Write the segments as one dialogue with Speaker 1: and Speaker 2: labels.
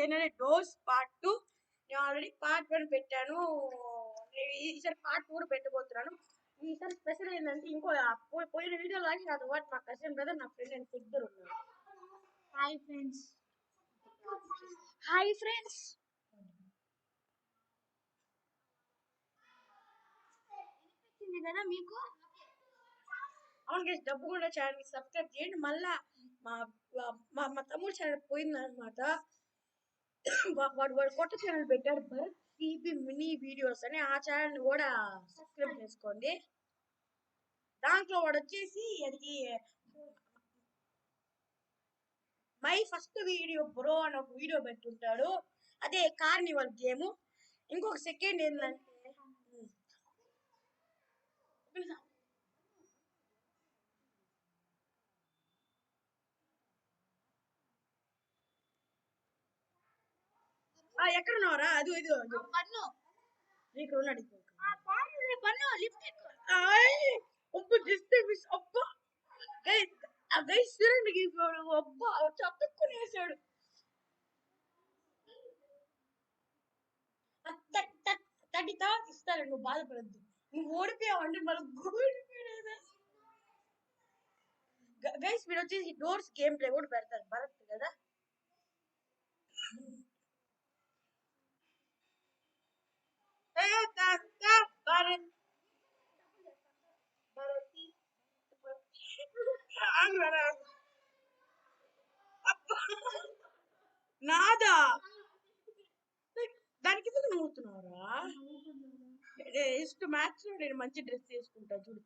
Speaker 1: అదేంటంటే dose part 2. నేను already part 1 పెట్టాను. ఈసారి పార్ట్ 2 పెట్టబోతున్నాను. ఈసారి స్పెషల్ ఏంటంటే ఇంకో పోయిన వీడియో లాగే నాతో పాటు మా కజిన్ బ్రదర్ నా ఫ్రెండ్ అండ్ ఇద్దరు ఉన్నారు.
Speaker 2: Hi friends. Hi friends. వినిపించింది కదా మీకు?
Speaker 1: అవును గైస్, డబ్బు కూడా ఛానల్కి సబ్స్క్రైబ్ చేయండి. మళ్ళా మా మా మా తమ్ముడు ఛానల్ పోయిందనమాట. వాడు కొత్త ఛానల్ పెట్టాడు, భరత్ సిబి మినీ వీడియోస్ అని. ఆ ఛానల్ కూడా సబ్స్క్రైబ్ చేసుకోండి. దాంట్లో వాడు వచ్చేసి అది మై ఫస్ట్ వీడియో బ్రో అని ఒక వీడియో పెట్టుంటాడు. అదే కార్నివల్ గేమ్. ఇంకొక సెకండ్ ఏంటంటే ఎక్కడున్నావరా? అది ఇది
Speaker 2: పన్ను
Speaker 1: ఇక్కడ ఉన్నాడు.
Speaker 2: పన్ను లిఫ్ట్
Speaker 1: చదువుకునేసాడు. థర్టీ తర్వాత ఇస్తాడు. నువ్వు బాధపడద్దు. నువ్వు ఓడిపోయావు అంటే మళ్ళీ ఓడిపోయాడు. గైస్ మీరు వచ్చేసి డోర్స్ గేమ్ ప్లే కూడా పెడతారు భరత్ కదా. నాదా దానికి ఎందుకు నవ్వుతున్నావురా? మ్యాచ్ లో నేను మంచి డ్రెస్ వేసుకుంటా చూడు.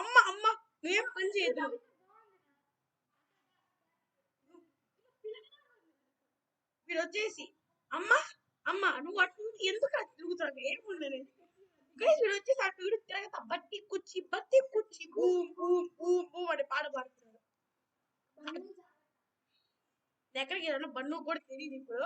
Speaker 1: అమ్మ అమ్మ నువ్వేం పని చేయదు. మీరు వచ్చేసి అమ్మ అమ్మ నువ్వు అటు ఎందుకు అటు తిరుగుతావు? ఏముండదు. వీడు వచ్చేసి అటు వీడు తిరగతా బట్టి కుచ్చి బూమ్ బూమ్ బూమ్ బూమ్ అని పాట పాడుతున్నాడు. ఎక్కడికి వెళ్ళాను బన్ను కూడా తెలియదు ఇప్పుడు.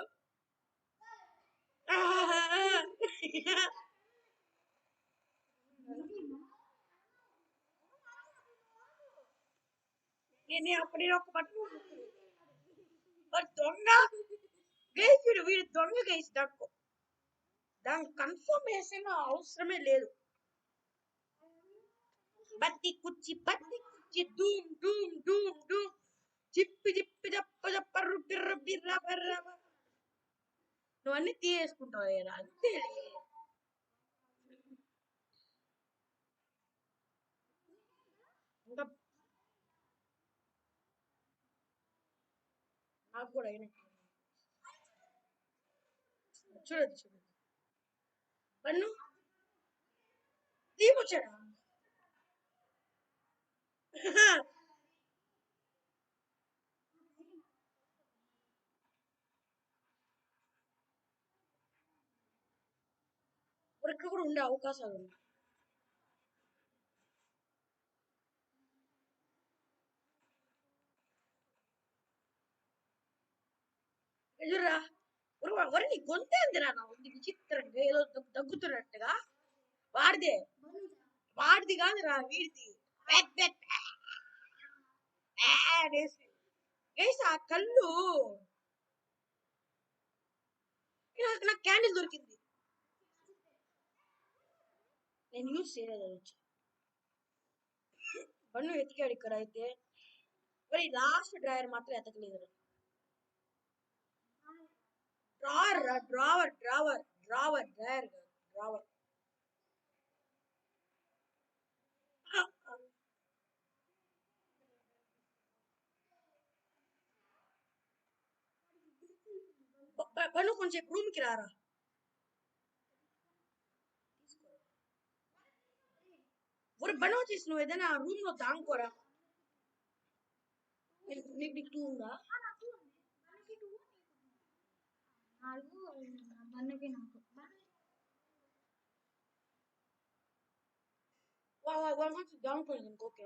Speaker 1: నేను అప్పుడు ఒక బట్టలు దొంగ గైస్. వీడు దొంగ గైస్. దానికి కన్ఫర్మేషన్ అవసరమే లేదు. బత్తి కుచ్చి డూమ్ డూమ్ డూమ్ డూమ్ చిప్పి చిప్పి జప్ప జప్ప రుబ్బి రుబ్బి రబ్బ రబ్బ. నువ్వు అన్ని తీసేసుకుంటావు అంతే. ఇంకా నాకు కూడా అయినట్టు చూడదు పన్ను తీపొచ్చాడా? ఇక్కడ కూడా ఉండే అవకాశాలు ఉన్నాయి. ఎదురా వరి నీ గొంతేందిరా? నా ఉంది విచిత్రంగా ఏదో దగ్గుతున్నట్టుగా. వాడిది కాదురా, వీడిది. ఆ కళ్ళు నాకు క్యాండిల్ దొరికింది. నేను యూజ్ చేయలేదు. వచ్చి బన్ను ఎతికాడు ఇక్కడ. అయితే మరి లాస్ట్ డ్రాయర్ మాత్రం ఎతకలేదు. Drawer drawer drawer. బన్ను కొంచెం రూమ్కి రారా. ఒరే బన్ను వచ్చేసి నువ్వు ఏదైనా రూమ్ లో దాంకోరా. నీకు 2 ఉందా? దాంకోలేదు ఇంకోకే.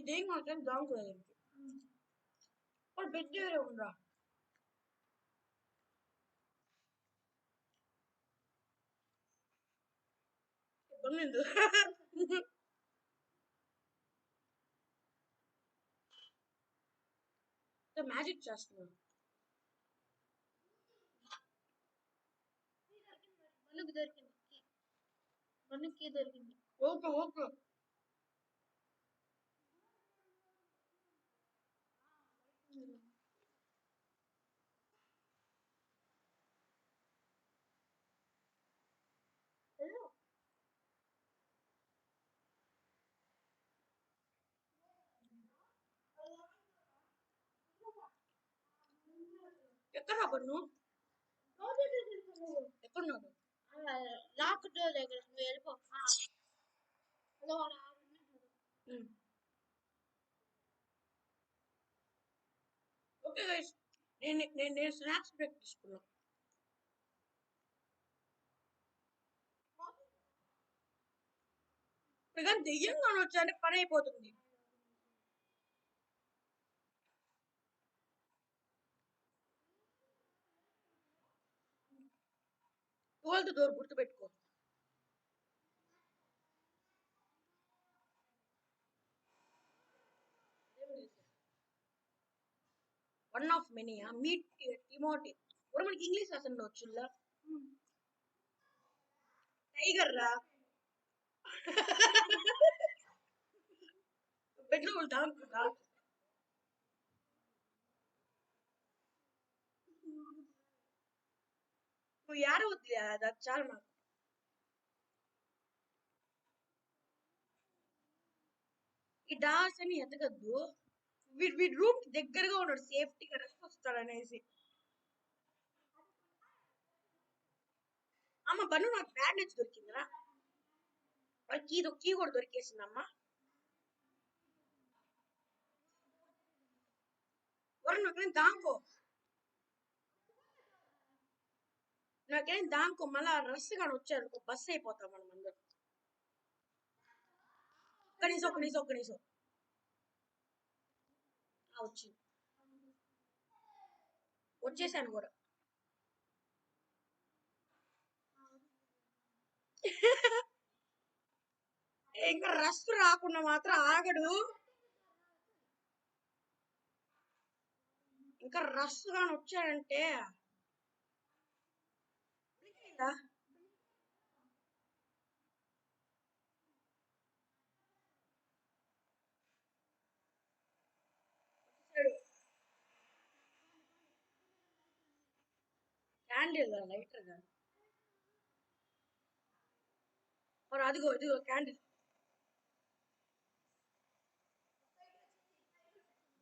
Speaker 1: దేని మాత్రం దాంకోలేదు. బెడ్ వేరే ఉండరా. మ్యాజిక్ చేస్తున్నాను.
Speaker 2: బన్నుకి దొరికింది కీ. బన్నుకి దొరికింది.
Speaker 1: Okay okay.
Speaker 2: హలో.
Speaker 1: ఎక్కడ బన్ను? ఎక్కడున్నాడు?
Speaker 2: లాక్ డోర్ దగ్గర నువ్వు వెళ్ళిపో. హలో వాడు
Speaker 1: ఓకే గైస్, నేను స్నాక్స్ బ్రేక్ తీసుకున్నా. కానీ దెయ్యంగా వచ్చారంటే పని అయిపోతుంది. ట్వెల్త్ డోర్ గుర్తుపెట్టుకో. One of many meet Timothy. ఇప్పుడు మనకి ఇంగ్లీష్ రాసండి వచ్చుల్లా. టైగర్ రా. బెడ్రూమ్ దాంట్లో నువ్వు ఏడవద్దు, అది చాలు నాకు. ఈ డార్స్ అని ఎతకద్దు. వీడి రూమ్ దగ్గరగా ఉన్నాడు, సేఫ్టీగా రెస్ట్ వస్తాడు అనేసి. అమ్మ బన్ను నాకు బ్యాండేజ్ దొరికిందిరా. కీ కూడా దొరికేసిందమ్మా. నాకేం దాంకో, మళ్ళా రస్ కానీ వచ్చారు బస్ అయిపోతాం మనం అందరం. ఒక్క నిమిషం వచ్చేసాను కూడా. ఇంకా రస్ రాకుండా మాత్రం ఆగడు. ఇంకా రస్ గాని వచ్చాడంటే క్యాండిల్ లైటర్ గా మరి అదిగో క్యాండిల్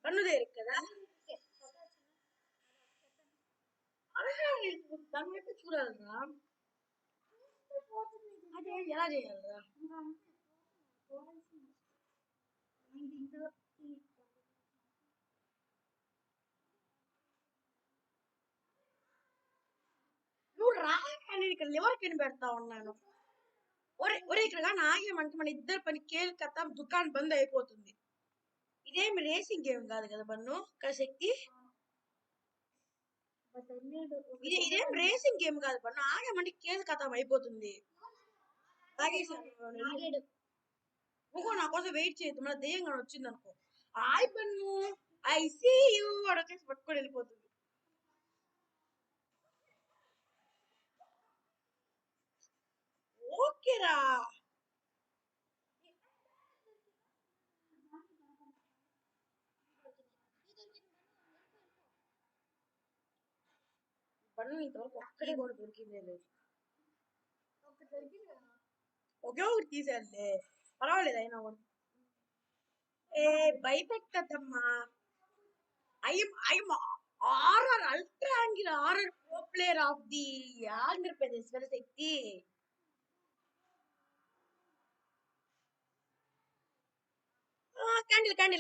Speaker 1: కన్ను దేరికి కదా. దాని వైపు చూడాలరా. అదే ఎలా చేయాలరా? నువ్వు రా, నేను ఇక్కడ లివర్ కింద పెడతా ఉన్నాను. ఒరే ఇక్కడ కానీ ఆగేమంటే మన ఇద్దరు పని కేల్ కథ దుకాణం బంద్ అయిపోతుంది. ఇదేమి రేసింగ్ గేమ్ కాదు కదా బన్ను శక్తి. ఇదేం రేసింగ్ గేమ్ కాదు బన్ను, ఆగేమంటే కేల్ కథ అయిపోతుంది. ఇంకో నా కోసం వెయిట్ చేయదు, మన దెయ్యంగా వచ్చింది అనుకో. Hi Bunny, I see you వాడు వచ్చేసి పట్టుకొని వెళ్ళిపోతుంది. ఓకేరా. బన్ను ఇంతవరకు ఒక్కడే కూడా దొరికిందే లేదు. ఒకే ఒకటి తీసేయాలి, పర్వాలేదు అయినా కూడా. ఏ భయపెట్టద్దమ్మా. I'm RR ultra angle RR pro player of the Andhra Pradesh శక్తి.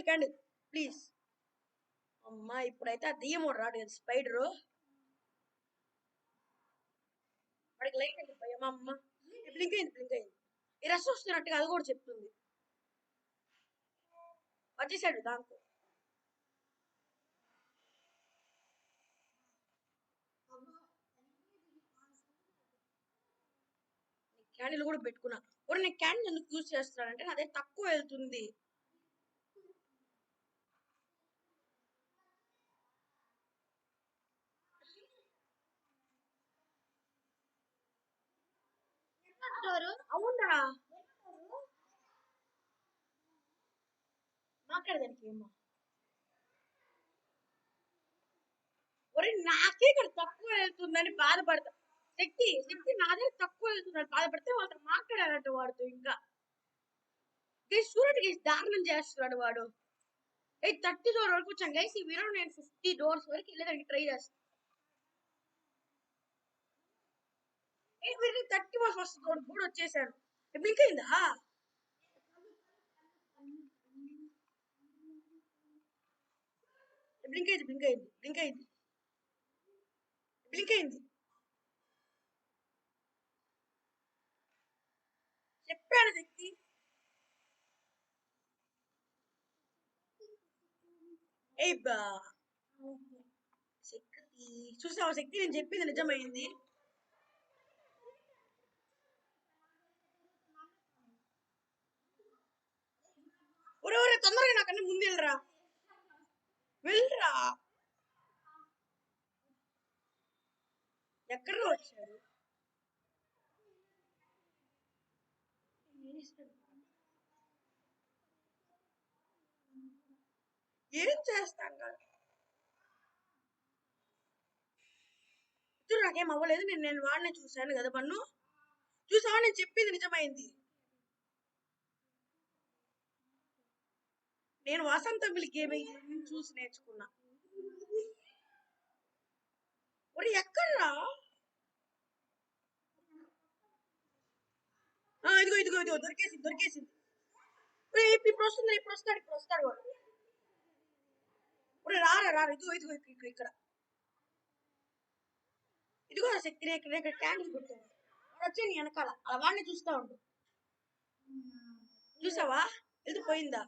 Speaker 1: Candle please. అమ్మా ఇప్పుడైతే ఆ దెయ్యం రాడు కదా, స్పైడరు. వాడికి లైట్ అయింది భయం. అమ్మ బ్లింక్ అయింది. ఈ రస్ వస్తున్నట్టుగా అది కూడా చెప్తుంది. వచ్చేసాడు దాంతో. క్యాండిల్ కూడా పెట్టుకున్నా. నేను క్యాండిల్ ఎందుకు యూజ్ చేస్తున్నానంటే అదే తక్కువ వెళ్తుంది.
Speaker 2: డోరు
Speaker 1: అవునా మాట్లాడదానికి ఏమో ఒరే నాకే ఇక్కడ తక్కువ వెళ్తుందని బాధపడతా శక్తి శక్తి నా దగ్గర తక్కువ వెళ్తుందని బాధపడితే వాళ్ళతో మాట్లాడాలంట వాడితో ఇంకా చూడండి దారుణం చేస్తున్నాడు వాడు 30 డోర్ వరకు వచ్చాను గైస్ ఈ వీడియో నేను 50 డోర్స్ వరకు వెళ్ళేదానికి ట్రై చేస్తాను 31 డోర్ కూడా వచ్చేసాను బ్లింక్ అయిందా బ్లింక్ అయింది బ్లింక్ అయింది బ్లింక్ అయింది బ్లింక్ అయింది చెప్పాను శక్తి ఏ బా శక్తి చూసావా శక్తి నేను చెప్పింది నిజమైంది ఒరే ఒరే తొందరగా నాకన్నా ముందు వెళ్ళరా వెళ్ళరా ఎక్కడ వచ్చాడు ఏం చేస్తాను నాకేం అవ్వలేదు నేను వాడిని చూశాను కదా పన్ను చూసావా నేను చెప్పింది నిజమైంది నేను వసంతమిలి గేమింగ్ చూసి నేర్చుకున్నా ఒరే ఎక్కడ్రా ఇదిగో ఇదిగో ఇదిగో దొరికేసింది దొరికేసింది ఇప్పుడు వస్తాడు వాడు ఒరే రారా రారా ఇదిగో ఇదిగో ఇక్కడ ఇదిగో శక్తి ఇక్కడ క్యాండిల్ పెట్టాను వచ్చే నీ వెనకాల అలా వాడిని చూస్తా ఉండు చూసావా ఇది పోయిందా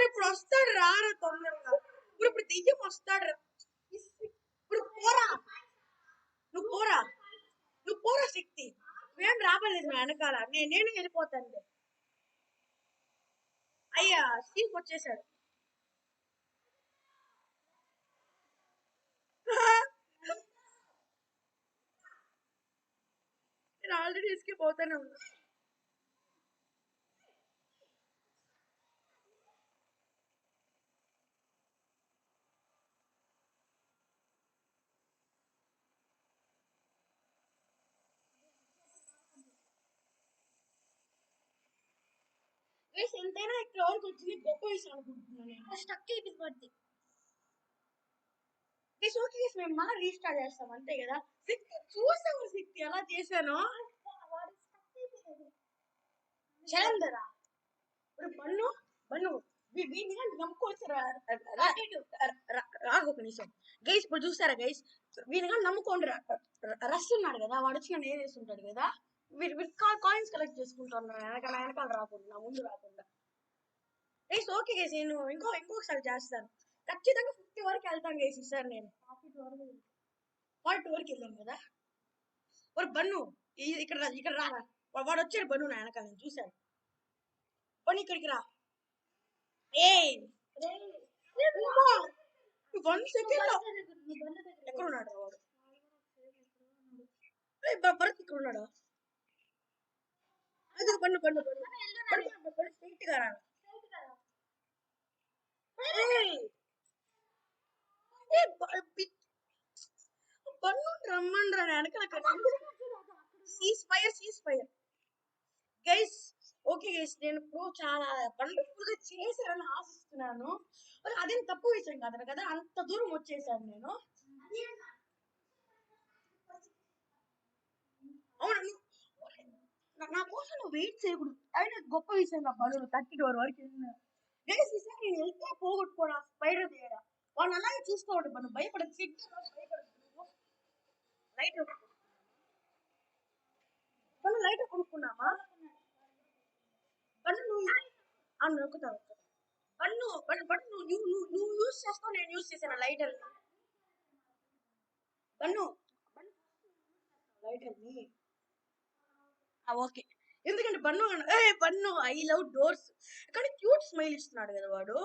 Speaker 1: ఇప్పుడు వస్తాడు రారా తొందరగా ఇప్పుడు దెయ్యం వస్తాడు ఇప్పుడు పోరా నువ్వు పోరా శక్తి మేము రాబలేదు నా వెనకాల నేను వెళ్ళిపోతాను అయ్యా స్టీవ్ వచ్చేసాడు నేను ఆల్రెడీ ఎస్కేప్ అవుతానే ఉన్నా ఎంతైనా ఇక్కడ వరకు వచ్చింది గొప్ప విషయం అనుకుంటున్నాను
Speaker 2: స్టక్ అయిపోయింది
Speaker 1: ఓకే మేము మళ్ళీ రీస్టార్ట్ చేస్తాం అంతే కదా శక్తి చూసాము శక్తి ఎలా చేశాను చలందరా ఇప్పుడు బన్ను వీడిని నమ్ముకోవచ్చు రాగు ఒక నిమిషం గైస్ ఇప్పుడు చూసారా గైస్ వీడిని కానీ నమ్ముకోండి రస్ ఉన్నాడు కదా వాడు వచ్చి నన్ను ఏదేస్తుంటాడు కదా వీడు కాయిన్స్ కలెక్ట్ చేసుకుంటున్నాను వెనకాల రాకుండా ముందు రాకుండా గైస్ ఓకే గైస్ నేను ఇంకొకసారి చేస్తాను ఖచ్చితంగా 50 వరకు వెళ్తాను గైస్ ఈసారి నేను 42 వరకు వెళ్ళాను కదా ఒక బన్ను ఇక్కడ రారా వాడు వచ్చాడు బన్ను నా వెనకాల నేను చూశాను బన్ను ఇక్కడికి రా వన్ సెకండ్ ఎక్కడ ఉన్నాడు వాడు భరత్ ఇక్కడ ఉన్నాడు అది బన్ను స్ట్రైట్ గా రా బన్ను రమ్మండ్రా వెనకాల cease fire guys okay guys నేను చాలా వండర్ఫుల్ గా చేశానని ఆశిస్తున్నాను అదేం తప్పు విషయం కాదు కదా అంత దూరం వచ్చేసాను నేను అవును నా కోసం నువ్వు వెయిట్ చేయకూడదు అయినా గొప్ప విషయం నా బలు 30 డోర్ వరకు గైస్ ఈసారి నేను వెళ్తే పోగొట్టుకోవడం స్పైడర్ దగ్గర వాడిని అలాగే చూస్తూ ఉంటాడు మనం భయపడదు లైటర్ కొనుక్కున్నామా బన్ను నువ్వు నొక్కుతావు బన్ను నువ్వు యూజ్ చేస్తావు నేను యూజ్ చేశాను లైటర్ బన్ను లైటర్ ని ఓకే ఎందుకంటే బన్ను ఐ లవ్ డోర్స్ కానీ క్యూట్ స్మైల్ ఇస్తున్నాడు కదా వాడు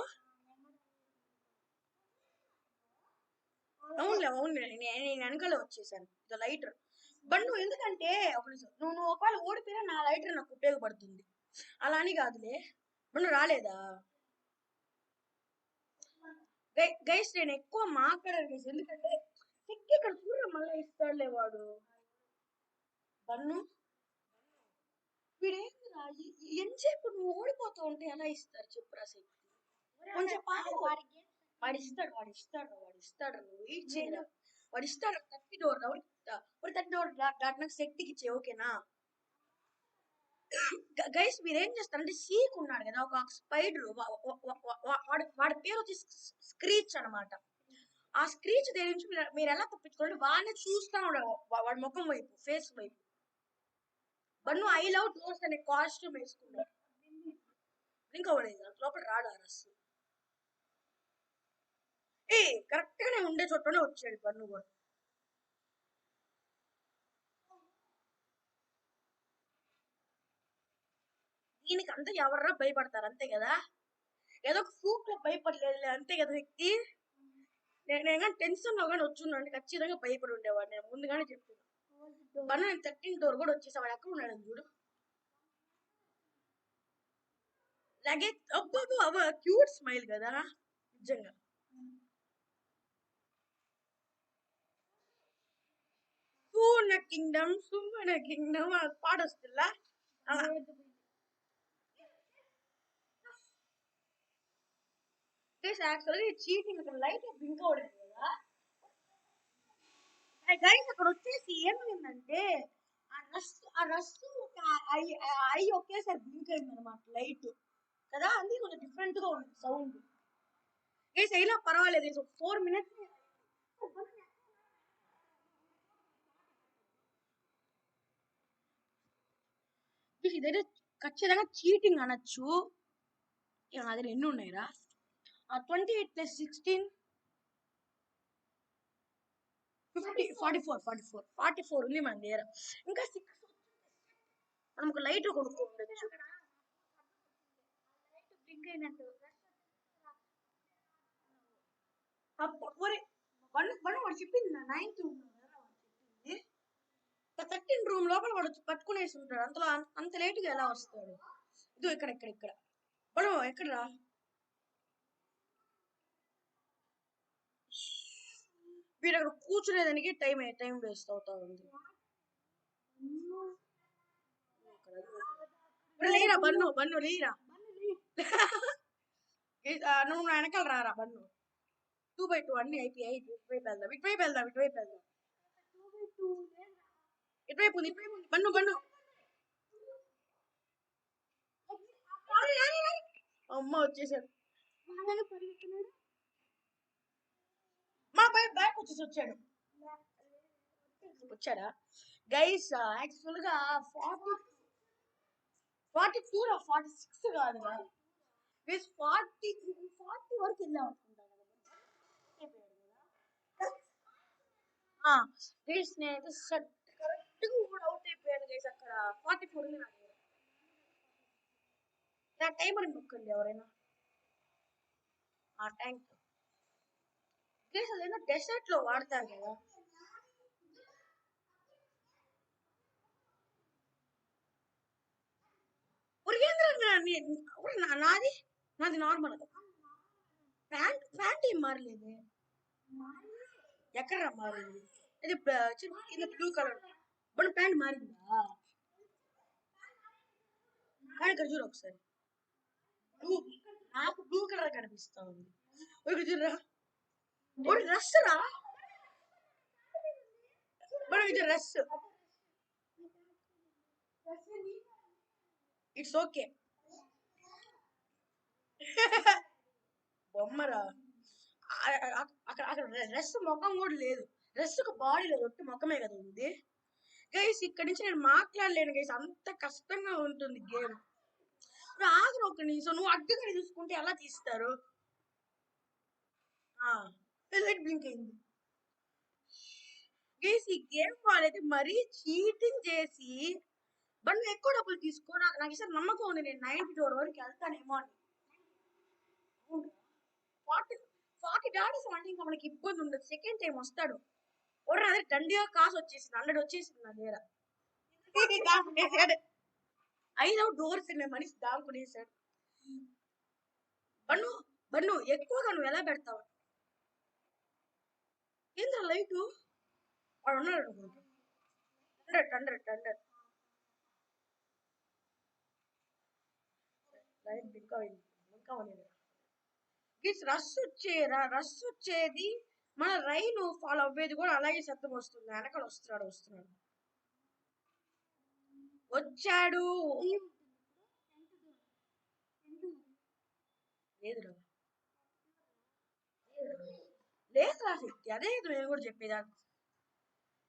Speaker 1: అవునులే అవునులే నేను వెనకాల వచ్చేసాను ఇది లైటర్ బట్ నువ్వు ఎందుకంటే ఒక నిమిషం నువ్వు ఒకవేళ ఓడిపోయినా నా లైటర్ నాకు ఉపయోగపడుతుంది అలా అని కాదులే నువ్వు రాలేదా గైస్ నేను ఎక్కువ మాట్లాడాను గైస్ ఎందుకంటే ఇక్కడ చూడ మళ్ళీ ఇస్తాడులే వాడు బన్ను వీడేంటిరా ఎంతసేపు నువ్వు ఓడిపోతూ ఉంటే ఎలా ఇస్తారు చెప్పురా శక్తి కొంచెం వాడు ఇస్తాడు నువ్వు వెయిట్ చేయరా వాడు ఇస్తాడు 30 డోర్ ఇప్పుడు 30 డోర్ దాటినాక శక్తికి ఇచ్చే ఓకేనా గైస్ మీరు ఏం చేస్తారంటే సీక్ ఉన్నాడు కదా ఒక స్పైడర్ వాడి పేరు వచ్చి స్క్రీచ్ అనమాట ఆ స్క్రీచ్ దగ్గర నుంచి మీరు ఎలా తప్పించుకోండి వాడిని చూస్తా ఉన్నాడు వాడి ముఖం వైపు ఫేస్ వైపు బన్ను ఐ లవ్ డోర్స్ అనే కాస్ట్యూమ్ వేసుకున్నాడు ఇంకా వాడేది లోపల రాడు అరస్సు కరెక్ట్ గానే ఉండే చోటనే వచ్చాడు బన్ను కూడా దీనికి అంతా ఎవర్రా భయపడతారు అంతే కదా ఏదో ఒక ఫ్లూక్ లో భయపడలేదు అంతే కదా వ్యక్తి నేను కానీ టెన్షన్ లో కానీ వచ్చున్నాను ఖచ్చితంగా భయపడి ఉండేవాడు నేను ముందుగానే చెప్తున్నాను బన్ను నేను 13 డోర్ కూడా వచ్చేసావాడు ఎక్కడ ఉన్నాడు చూడు లగేజ్ అబ్బా క్యూట్ స్మైల్ కదా నిజంగా సుమ్మన కింగ్డమ్ పాడొస్తుందా యాక్చువల్గా చీటింగ్ లైట్ బ్లింక్ అవలేదు కదా గైస్ అక్కడ వచ్చేసి ఏమైందంటే ఆ రస్ ఐ ఒకేసారి బ్లింక్ అయింది అనమాట లైట్ కదా అది కొంచెం డిఫరెంట్ గా ఉంది సౌండ్ గైస్ అయినా పర్వాలేదు 4 minutes ఇదైతే ఖచ్చితంగా చీటింగ్ అనొచ్చు నా దగ్గర ఎన్ని ఉన్నాయిరా 28 + 16 50 44 ఉంది మన దగ్గర ఇంకా 6 మనం ఒక లైట్ కొనుక్కోవచ్చు వాడు చెప్పింది 9th రూమ్ 13 రూమ్ లోపల వాడు పట్టుకునేసి ఉంటాడు అంతలో అంత లేట్ గా ఎలా వస్తాడు ఇది ఇక్కడ వాడు ఎక్కడరా వీడు అక్కడ కూర్చునేదానికి టైం వేస్ట్ అవుతా ఉంది లేరా బన్ను లేరా నువ్వు నా వెనకాల రారా బన్ను 2x2 అన్ని అయిపోయాయి ఇటువైపు వెళ్దాం ఇటువైపు ఉంది బన్ను అమ్మ వచ్చేసాడు మా బ్యాక్ వచ్చాడు వచ్చాడా గైస్ యాక్చువల్ గా 42 46 కాదు గైస్ 40 వరకు వెళ్ళాం అనుకుంటా గైస్ నేను కరెక్ట్ గా కూడా అవుట్ అయిపోయాను గైస్ అక్కడ 44 ఉంది నా టైమర్ నొక్కండి ఎవరైనా ఆ ట్యాంక్ గైస్ అదేనా డెసర్ట్ లో వాడతారు కదా నాది నార్మల్ ప్యాంట్ ఏం మారలేదు ఎక్కడ మారింది ఇది బ్లూ కలర్ మన ప్యాంట్ మారిందా కానీ ఇక్కడ చూడు ఒకసారి నాకు బ్లూ కలర్ కనిపిస్తా ఉంది ఇక్కడ చూడరా డ్రెస్ రా మనం ఇది డ్రెస్ ఇట్స్ ఓకే బొమ్మరా అక్కడ డ్రెస్ ముఖం కూడా లేదు డ్రెస్ కు బాడీ లేదు ఒట్టి ముఖమే కదా ఉంది గైస్ ఇక్కడ నుంచి నేను మాట్లాడలేను గైస్ అంత కష్టంగా ఉంటుంది గేమ్ ఆఖరి ఒక నిమిషం నువ్వు అడ్డుగా చూసుకుంటే ఎలా తీస్తారు లైట్ బ్లింక్ అయింది గైస్ ఈ గేమ్ వాళ్ళైతే మరీ చీటింగ్ చేసి బట్ ఎక్కువ డబ్బులు తీసుకో నాకు ఈసారి నమ్మకం ఉంది నేను 90 డోర్ వరకు వెళ్తానేమో అని 40 అంటే ఇంకా మనకి ఇబ్బంది ఉండదు. సెకండ్ టైం వస్తాడు. ఓడర్ అదే దండిగా కాసు వచ్చేసింది. 100 వచ్చేసింది నా దగ్గర. దాక్కునేసాడు. 5 డోర్స్ ఉన్నాయి. మనిషి దాక్కునేసాడు. బన్ను బన్ను ఎక్కువగా నువ్వు ఎలా పెడతావు? ఏంద్రా లైటు వాడు ఉన్నాడు అనుకుంటా. 100 లైట్ ఇంకా అవ్వలేదు. రస్ వచ్చేది మన రైన్ ఫాలో అవ్వేది కూడా అలాగే శబ్దం వస్తుంది. వెనకాల వస్తున్నాడు వచ్చాడు. లేదురా శక్తి, అదే నేను కూడా చెప్పేదా.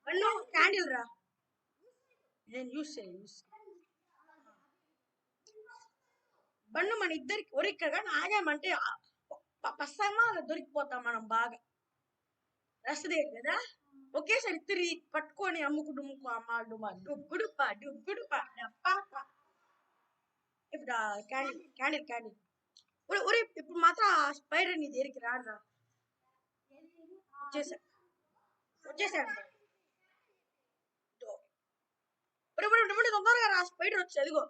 Speaker 1: బన్ను క్యాండిల్ రా, నేను యూస్ బన్ను మన ఇద్దరికి ఒరిక్కడ కానీ ఆగామంటే పස්සమా దొరికిపోతాం మనం బాగా. రసదే కదా ఒకేసారి ఇద్దరి పట్టుకొని అమ్ముకు డుమ్ముకు అమ్మాడు మా డుగ్గుడు ఇప్పుడు క్యాండిల్ ఒరే ఇప్పుడు మాత్రం ఆ స్పైడర్ నీ దగ్గరికి రాడురా. వచ్చేసాడు తొందరగా రా, స్పైడర్ వచ్చి అదిగో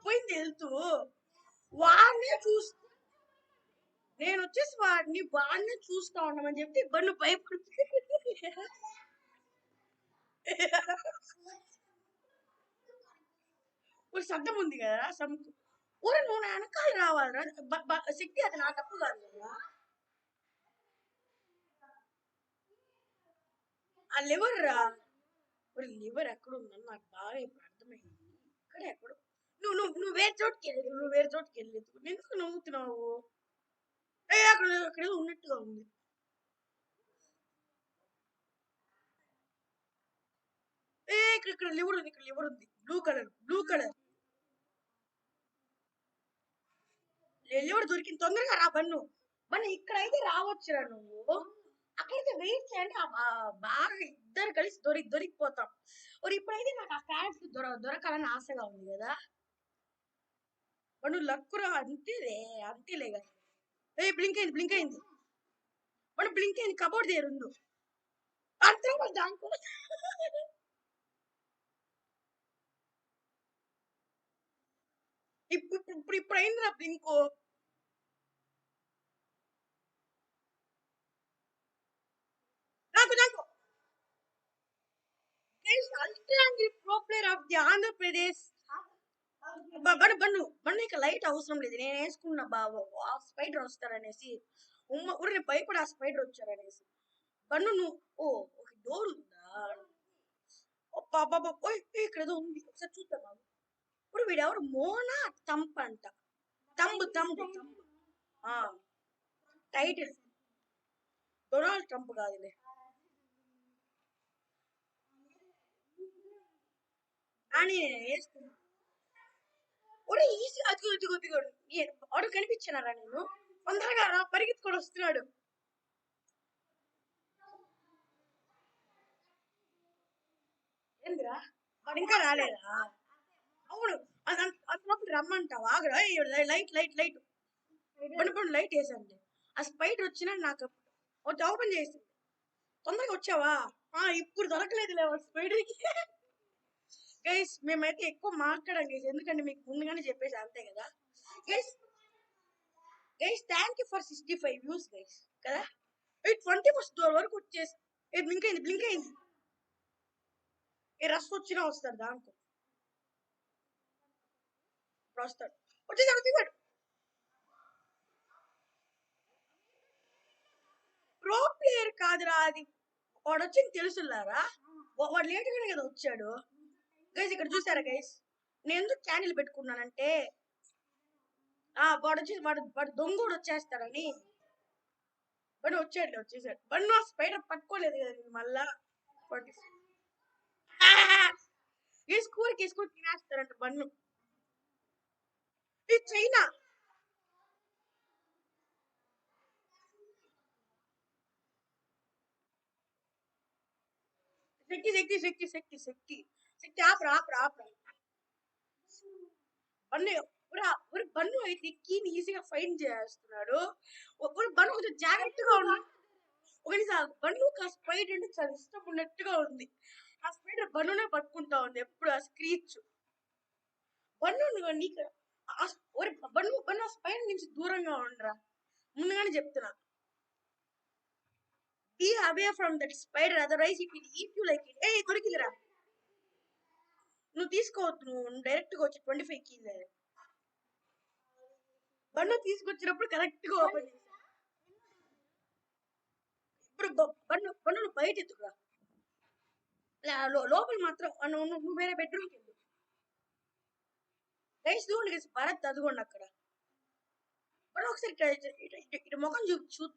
Speaker 1: పోయింది వెళ్తూ వాడినే చూస్తూ, నేను వచ్చేసి వాడినే చూస్తా ఉన్నామని చెప్తే బన్ను భయపడి శబ్దం ఉంది కదా ఊరే నువ్వు నా వెనకాల రావాలరా. శక్తి అది నా తప్పు కాదు కదా. ఆ లివర్ రా, లివర్ ఎక్కడ ఉందని నాకు బాగా ఇప్పుడు అర్థమైంది. ఇక్కడ ఎక్కడ నువ్వు వేరే చోటుకి వెళ్ళి ఎందుకు నవ్వుతున్నావు? అక్కడ ఉన్నట్టుగా ఉంది. ఇక్కడ లివర్ ఉంది. బ్లూ కలర్ లివర్ దొరికింది. తొందరగా రా బన్ను ఇక్కడైతే రావచ్చురా నువ్వు. అక్కడైతే వెయిట్ చేయండి. బాగా ఇద్దరు కలిసి దొరికిపోతాం. ఇప్పుడైతే నాకు ఆ ఫ్యాన్స్ దొరకాలని ఆశగా ఉంది కదా. బన్ను లక్కురా, అంతేలే కదా. బ్లింక్ అయింది బ్లింక్ అయింది. కబోర్డ్ దగ్గర ఉండు. అంతే దానికో ఇప్పుడు అయిందిరా blink. Pro player of the Andhra Pradesh. Bunny ఇక లైట్ అవసరం లేదు, నేను వేసుకున్నా బాబు. ఆ స్పైడర్ వస్తారనేసి ఊరిని భయపడి ఆ స్పైడర్ వచ్చారనేసి. బన్ను నువ్వు ఒక డోర్ ఉందా? ఇక్కడ ఏదో ఉంది, ఒకసారి చూద్దాం బాబు. ఇప్పుడు వీడెవరు? మోనా తంప్ అంట. తంబు టైటిల్ డొనాల్డ్ ట్రంప్ కాదులే. అని వేసుకున్నా. ఈజీ అడుగు కనిపించినారా నేను? తొందరగా రా, పరిగెత్తుకొని వస్తున్నాడు. ఏందిరా వాడు ఇంకా రాలేదా? అవును అంతలోపు రమ్మంటావా? లైట్ బన్ను లైట్ వేసండి. ఆ స్పైడర్ వచ్చినా నాకు ఓపెన్ చేసి తొందరగా వచ్చావా? ఇప్పుడు దొరకలేదులే స్పైడర్కి. గైస్ మేమైతే ఎక్కువ మాట్లాడాం గైస్, ఎందుకంటే మీకు ముందుగానే చెప్పేసి అంతే కదా. Guys thank you for 65 views guys కదా. 21st డోర్ వరకు వచ్చేసి బ్లింక్ అయింది. రస్ వచ్చినా వస్తాడు దాంతో. వస్తాడు వచ్చేసాడు. ప్రో ప్లేయర్ కాదురా అది. వాడు వచ్చింది తెలుసులారా, వాడు లేటుగానే కదా వచ్చాడు. గైస్ ఇక్కడ చూసారా గైస్, నేను ఎందుకు క్యాండిల్ పెట్టుకున్నానంటే వాడు దొంగోడు వచ్చేస్తాడని. బన్ను వచ్చేసాడు. బన్ను స్పైడర్ పట్టుకోలేదు కదా నేను మళ్ళా. ఈ స్కూల్కి తినేస్తారంట బన్ను. చైనా శక్తి ఆపరా. బన్ను ఒక బన్ను అయితే కీని ఈజీగా ఫైండ్ చేస్తున్నాడు. ఒక బన్ను కొంచెం జాగ్రత్తగా ఉన్నాడు. ఒకసారి బన్నుకి ఆ స్పైడర్ అంటే చాలా ఇష్టం ఉన్నట్టుగా ఉంది. ఆ స్పైడర్ బన్నునే పట్టుకుంటా ఉంది ఎప్పుడు ఆ స్క్రీచ్. బన్ను నీకు బన్ను ఆ స్పైడర్ నుంచి దూరంగా ఉండరా, ముందుగానే చెప్తున్నా. Be away from that spider, otherwise it will eat you like it. Hey, దొరికిందిరా. నువ్వు తీసుకోవద్దు, నువ్వు డైరెక్ట్ గా వచ్చి 25 కీలే. బన్ను తీసుకొచ్చినప్పుడు కరెక్ట్ గా ఓపెన్ చేసా. ఇప్పుడు బన్ను బయట ఎత్తుకురా. లోపల మాత్రం నువ్వు వేరే బెడ్రూమ్కి వెళ్ళు. గైస్ చూడండి, భరత్ అదిగోండి అక్కడ. బన్ను ఒకసారి ఇటు ముఖం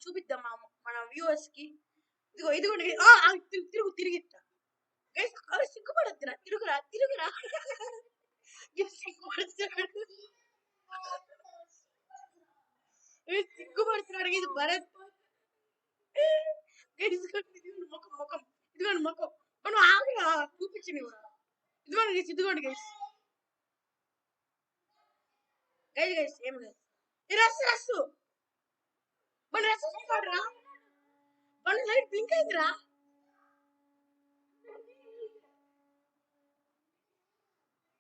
Speaker 1: చూపిద్దాం మన వ్యూవర్స్ కి. ఇదిగోండి తిరిగి గైస్ సిగ్గుపడద్దురా, తిరుగురా. సిగ్గుపడుతున్నాడు ఇది భరత్. ముఖం ఇదిగోండి ముఖం. మనం ఆగరా చూపించింది కూడా. ఇదిగోండి గైస్ ఏం లేదు. రస్సు మన రస్సు చూడరా. మన లైట్ బ్లింక్ అయిందిరా.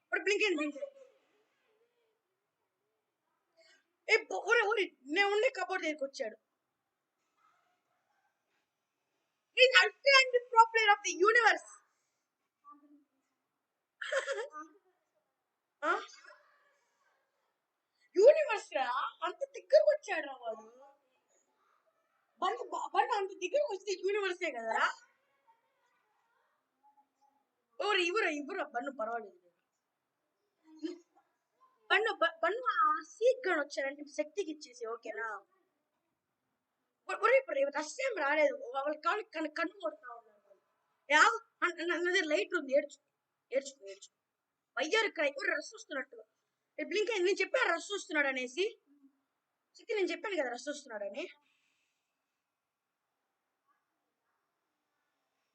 Speaker 1: ఇప్పుడు బ్లింక్ అయింది. నేను ఉండే కబోర్డ్ దగ్గరికి వచ్చాడు. Player of the universe. Universe రా, అంత దగ్గరకు వచ్చాడు వాడు. బన్ను అంత దగ్గరకు వస్తే యూనివర్సే కదరా. ఇవ్వరా బన్ను, పర్వాలేదు. బన్ను ఆ సీక్ గన్ వచ్చాడంటే శక్తికి ఇచ్చేసి ఓకేనా. రస్సేం రాలేదు, వాళ్ళ కన్ను కొడతా ఉన్నారు. లైట్ ఉంది, ఏడ్చు వయ్యారు క్రై. రస్ వస్తున్నట్టు బ్లింక్ అయింది. నేను చెప్పాను రస్ వస్తున్నాడు అనేసి. శక్తి నేను చెప్పాను కదా రస్ వస్తున్నాడని.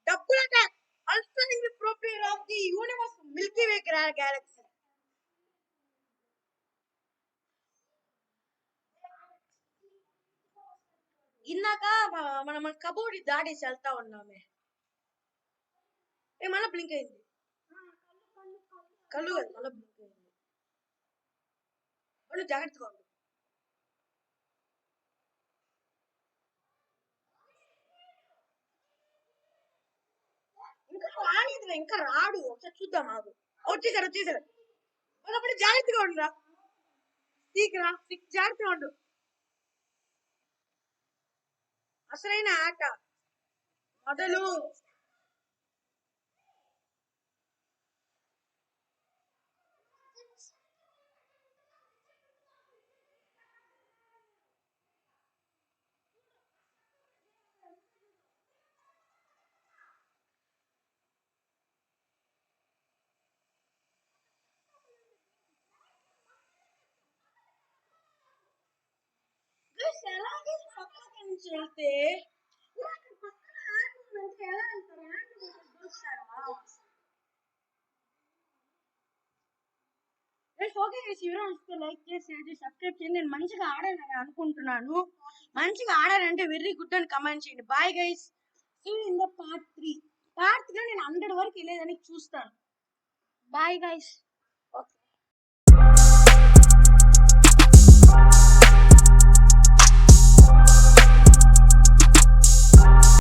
Speaker 1: డబ్బులు attack ultra pro player of the universe milky way galaxy. ఇందాక మన కబోర్డ్ దాటేసి వెళ్తా ఉన్నామే. మళ్ళీ బ్లింక్ అయింది. కళ్ళు మళ్ళీ బ్లింక్ అయింది. వాళ్ళు జాగ్రత్తగా ఉండు. ఇంకా రాడు, ఒకసారి చూద్దాం. ఆగు, వచ్చేసారు. వాళ్ళప్పుడు జాగ్రత్తగా ఉండురా. జాగ్రత్తగా ఉండు. అసలైన ఆట మొదలు. వెళ్తే లైక్ చేసి సబ్స్క్రైబ్ చేయండి. నేను మంచిగా ఆడానని అనుకుంటున్నాను. మంచిగా ఆడానంటే వెరీ గుడ్ అని కమెంట్ చేయండి. Bye guys, see in the part 3 లో నేను 100 వరకు వెళ్ళేదని చూస్తాను. Bye guys.